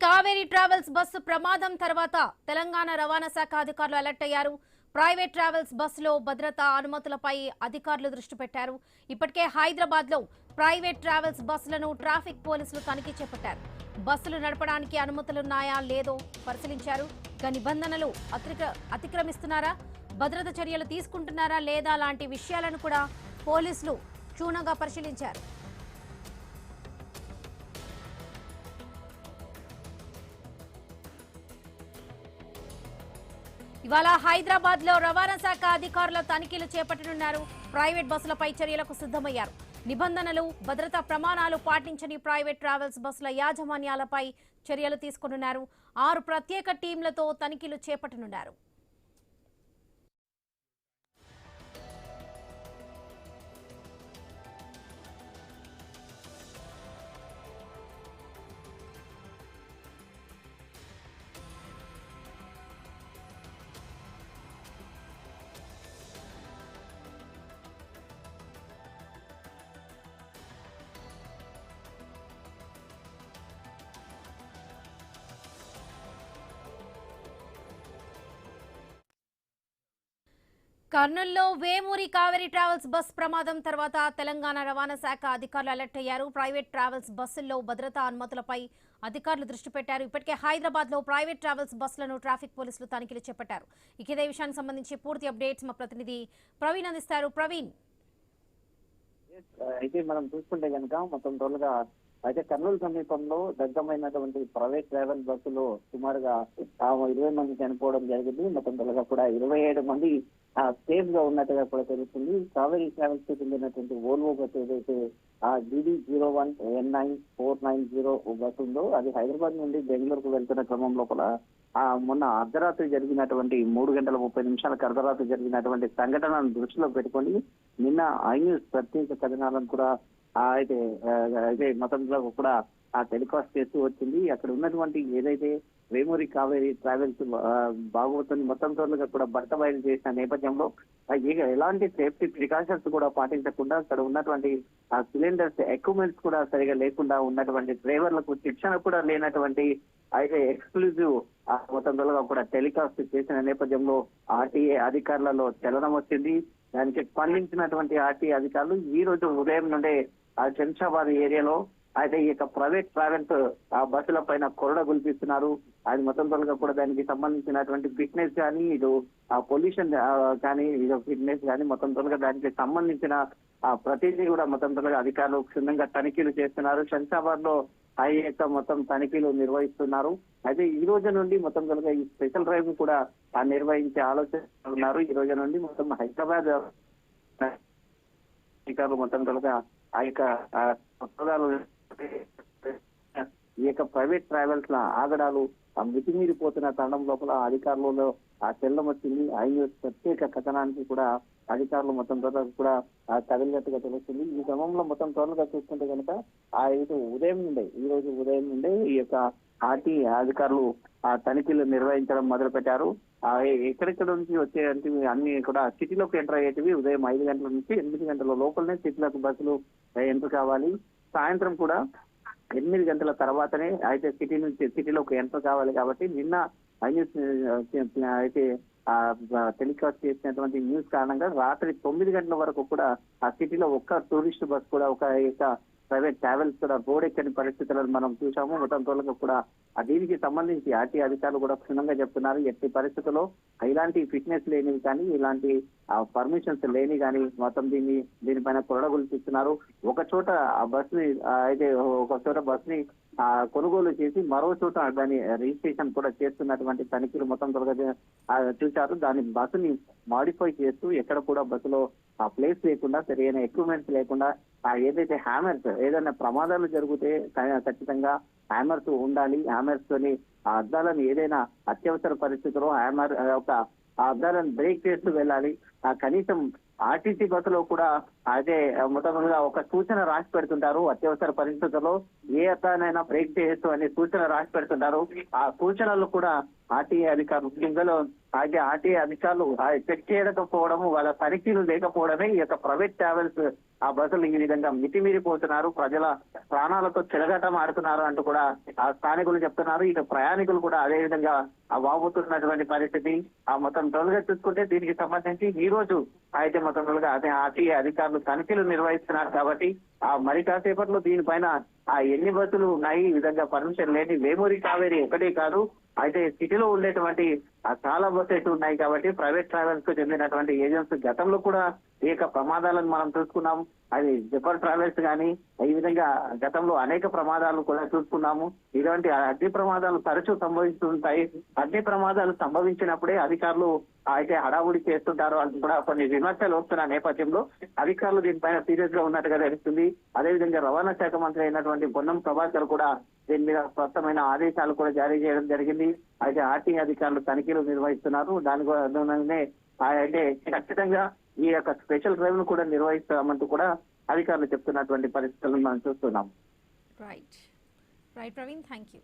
Kaveri travels bus ప్రమాదం తర్వాత తెలంగాణ రవాణా శాఖ అధికారులు అలర్ట్ అయ్యారు. ప్రైవేట్ ట్రావెల్స్ బస్సులో భద్రతా అనుమతులపై అధికారులు దృష్టి పెట్టారు. ఇప్పటికే హైదరాబాద్ లో ప్రైవేట్ ట్రావెల్స్ బస్సులను ట్రాఫిక్ పోలీసులు తనిఖీ చేపట్టారు. బస్సులు నడపడానికి అనుమతులున్నాయా లేదో పరిశీలించారు. నిబంధనలు అతిక్రమిస్తున్నారా, భద్రత చర్యలు తీసుకుంటున్నారా లేదా లాంటి విషయాలను కూడా పోలీసులు క్షుణ్ణంగా పరిశీలించారు. ఇవాళ హైదరాబాద్ లో రవాణా శాఖ అధికారులు తనిఖీలు చేపట్టనున్నారు. ప్రైవేట్ బస్సులపై చర్యలకు సిద్ధమయ్యారు. నిబంధనలు, భద్రతా ప్రమాణాలు పాటించని ప్రైవేట్ ట్రావెల్స్ బస్సుల యాజమాన్యాలపై చర్యలు తీసుకుంటున్నారు. 6 ప్రత్యేక టీంలతో తనిఖీలు చేపట్టనున్నారు. కర్నూలులో వేమూరి కావేరీ ట్రావెల్స్ బస్ ప్రమాదం తర్వాత తెలంగాణ రవాణా శాఖ అధికారులు అలర్ట్ అయ్యారు. ప్రైవేట్ ట్రావెల్స్ బస్సుల్లో భద్రతా అనుమతులపై అధికారులు దృష్టి పెట్టారు. ఇప్పటికే హైదరాబాద్ లో ప్రైవేట్ ట్రావెల్స్ బస్సులను ట్రాఫిక్ పోలీసులు తనిఖీలు చేపట్టారు. ఇదే విషయానికి సంబంధించి పూర్తి అప్డేట్స్ మా ప్రతినిధి ప్రవీణ్ అందిస్తారు. ప్రవీణ్, అయితే మనం చూసుకుంటే కనుక మొత్తం టోల్గా అయితే కర్నూలు సమీపంలో దగ్ధమైనటువంటి ప్రైవేట్ ట్రావెల్ బస్సులో సుమారుగా 20 మంది చనిపోవడం జరిగింది. మొత్తం టోల్గా కూడా 27 మంది సేఫ్ గా ఉన్నట్టుగా కూడా తెలుస్తుంది. కావేరీ ట్రావెల్స్ కి చెందినటువంటి ఓల్వో బస్సు ఏదైతే DD01NI490 బస్సు ఉందో అది హైదరాబాద్ నుండి బెంగళూరుకు వెళ్తున్న క్రమం లోపల మొన్న అర్ధరాత్రి జరిగినటువంటి 3:30 అర్ధరాత్రి జరిగినటువంటి సంఘటనను దృష్టిలో పెట్టుకొని నిన్న ఐన్యూస్ ప్రత్యేక కథనాలను కూడా అయితే మొత్తంలో కూడా టెలికాస్ట్ చేస్తూ వచ్చింది. అక్కడ ఉన్నటువంటి ఏదైతే వేమూరి కావేరీ ట్రావెల్స్ బాగోతుంది మొత్తం తోలుగా కూడా బయలు చేసిన నేపథ్యంలో ఎలాంటి సేఫ్టీ ప్రికాషన్స్ కూడా పాటించకుండా అక్కడ ఉన్నటువంటి సిలిండర్స్ ఎక్విప్మెంట్స్ కూడా సరిగా లేకుండా ఉన్నటువంటి డ్రైవర్లకు శిక్షణ కూడా లేనటువంటి అయితే ఎక్స్క్లూజివ్ మొత్తం తోలుగా కూడా టెలికాస్ట్ చేసిన నేపథ్యంలో ఆర్టీఏ అధికారులలో చలనం వచ్చింది. దానికి స్పందించినటువంటి ఆర్టీఏ అధికారులు ఈ రోజు ఉదయం నుండే శంషాబాద్ ఏరియాలో అయితే ఈ యొక్క ప్రైవేట్ ట్రావెల్స్ బస్సుల పైన కొరడ గుల్పిస్తున్నారు. అది మొత్తం తొలగా కూడా దానికి సంబంధించినటువంటి ఫిట్నెస్ కానీ ఇటు పొల్యూషన్ కానీ ఇదో ఫిట్నెస్ కానీ మొత్తం తొలగా దానికి సంబంధించిన ప్రతిదీ కూడా మొత్తం తొలగా అధికారులు క్షుణ్ణంగా తనిఖీలు చేస్తున్నారు. శంషాబాద్ లో యొక్క మొత్తం తనిఖీలు నిర్వహిస్తున్నారు. అయితే ఈ రోజు నుండి మొత్తం తొలగా ఈ స్పెషల్ డ్రైవ్ కూడా నిర్వహించే ఆలోచన ఉన్నారు. ఈ రోజు నుండి మొత్తం హైదరాబాద్ అధికారులు మొత్తం తొలగా ఆ యొక్క ఈ యొక్క ప్రైవేట్ ట్రావెల్స్ ల ఆగడాలు మితిమీరిపోతున్న తరుణం లోపల అధికారులలో చెల్లం వచ్చింది. ఐన్యూస్ ప్రత్యేక కథనానికి కూడా అధికారులు మొత్తం త్వరగా కూడా కదిలినట్టుగా తెలుస్తుంది. ఈ క్రమంలో మొత్తం త్వరగా చూసుకుంటే కనుక ఈ రోజు ఉదయం నుండే ఈ యొక్క ఆర్టీ అధికారులు తనిఖీలు నిర్వహించడం మొదలు పెట్టారు. ఎక్కడెక్కడ నుంచి వచ్చేటి అన్ని కూడా సిటీలోకి ఎంటర్ అయ్యేటివి ఉదయం 5 గంటల నుంచి 8 గంటల లోపలనే సిటీలకు బస్సులు ఎంటర్ కావాలి. సాయంత్రం కూడా 8 గంటల తర్వాతనే అయితే సిటీలోకి ఎంటర్ కావాలి. కాబట్టి నిన్న అయితే టెలికాస్ట్ చేసినటువంటి న్యూస్ కారణంగా రాత్రి 9 గంటల వరకు కూడా ఆ సిటీలో ఒక్క టూరిస్ట్ బస్ కూడా ఒక ప్రైవేట్ ట్రావెల్స్ కూడా రోడ్ ఎక్కని పరిస్థితులను మనం చూసాము. మొత్తం తోలకు కూడా దీనికి సంబంధించి ఆర్టీ అధికారులు కూడా క్షుణ్ణంగా చెప్తున్నారు. ఎట్టి పరిస్థితుల్లో ఇలాంటి ఫిట్నెస్ లేనివి కానీ ఇలాంటి పర్మిషన్స్ లేని కానీ మొత్తం దీనిపైన కొరడగొల్పిస్తున్నారు. ఒక చోట ఆ బస్ ని అయితే ఒక చోట బస్ ని కొనుగోలు చేసి మరో చోట దాని రిజిస్ట్రేషన్ కూడా చేస్తున్నటువంటి తనిఖీలు మొత్తం త్వరగా చూశారు. దాని బస్సుని మాడిఫై చేస్తూ ఎక్కడ కూడా బస్సులో ప్లేస్ లేకుండా సరైన ఎక్విప్మెంట్స్ లేకుండా ఏదైతే హ్యామర్స్ ఏదైనా ప్రమాదాలు జరిగితే ఖచ్చితంగా హ్యామర్స్ ఉండాలి. హ్యామర్స్ తోని ఆ అద్దాలను ఏదైనా అత్యవసర పరిస్థితుల్లో హ్యామర్ ఒక అద్దాలను బ్రేక్ చేస్తూ వెళ్ళాలి. కనీసం ఆర్టీసీ బస్సులో కూడా అయితే మొత్తంగా ఒక సూచన రాసి పెడుతుంటారు. అత్యవసర పరిస్థితుల్లో ఏ అతనైనా బ్రేక్ చేయొచ్చు అనే సూచన రాసి పెడుతుంటారు. ఆ సూచనలు కూడా ఆర్టీఏ అధికారులు ఇందులో అయితే ఆర్టీఏ అధికారులు చెక్ చేయకపోవడం, వాళ్ళ తనిఖీలు లేకపోవడమే ఈ యొక్క ప్రైవేట్ ట్రావెల్స్ ఆ బస్సులు ఈ విధంగా మితిమీరిపోతున్నారు, ప్రజల ప్రాణాలతో చెలగాటం ఆడుతున్నారు అంటూ కూడా ఆ స్థానికులు చెప్తున్నారు. ఇక ప్రయాణికులు కూడా అదే విధంగా వాపోతున్నటువంటి పరిస్థితి. ఆ మొత్తం టోల్గా చూసుకుంటే దీనికి సంబంధించి ఈ రోజు అయితే మొత్తం టోల్గా అదే ఆర్టీఏ అధికారులు తనిఖీలు నిర్వహిస్తున్నారు కాబట్టి మరి కాసేపట్లో దీనిపైన ఎన్ని బస్సులు ఉన్నాయి, ఈ విధంగా పర్మిషన్ లేని వేమూరి కావేరి ఒకటే కాదు, అయితే సిటీలో ఉండేటువంటి చాలా బస్సెస్ ఉన్నాయి కాబట్టి ప్రైవేట్ ట్రావెల్స్ కు చెందినటువంటి ఏజెన్సీ గతంలో కూడా ఈ యొక్క ప్రమాదాలను మనం చూసుకున్నాం. అది జఫర్ ట్రావెల్స్ కానీ ఈ విధంగా గతంలో అనేక ప్రమాదాలు కూడా చూసుకున్నాము. ఇలాంటి అగ్ని ప్రమాదాలు తరచూ సంభవిస్తుంటాయి. అగ్ని ప్రమాదాలు సంభవించినప్పుడే అధికారులు అయితే హడావుడి చేస్తుంటారు అని కూడా కొన్ని విమర్శలు వస్తున్న నేపథ్యంలో అధికారులు దీనిపైన సీరియస్ గా ఉన్నట్టుగా తెలుస్తుంది. అదేవిధంగా రవాణా శాఖ మంత్రి అయినటువంటి పొన్నం ప్రభాకర్ కూడా దీని మీద స్పష్టమైన ఆదేశాలు కూడా జారీ చేయడం జరిగింది. అయితే ఆర్టీఏ అధికారులు తనిఖీలు నిర్వహిస్తున్నారు. దానినే అయితే ఖచ్చితంగా ఈ యొక్క స్పెషల్ డ్రైవ్ ను కూడా నిర్వహిస్తామంటూ కూడా అధికారులు చెప్తున్నటువంటి పరిస్థితులను మనం చూస్తున్నాం. Right Praveen, thank you.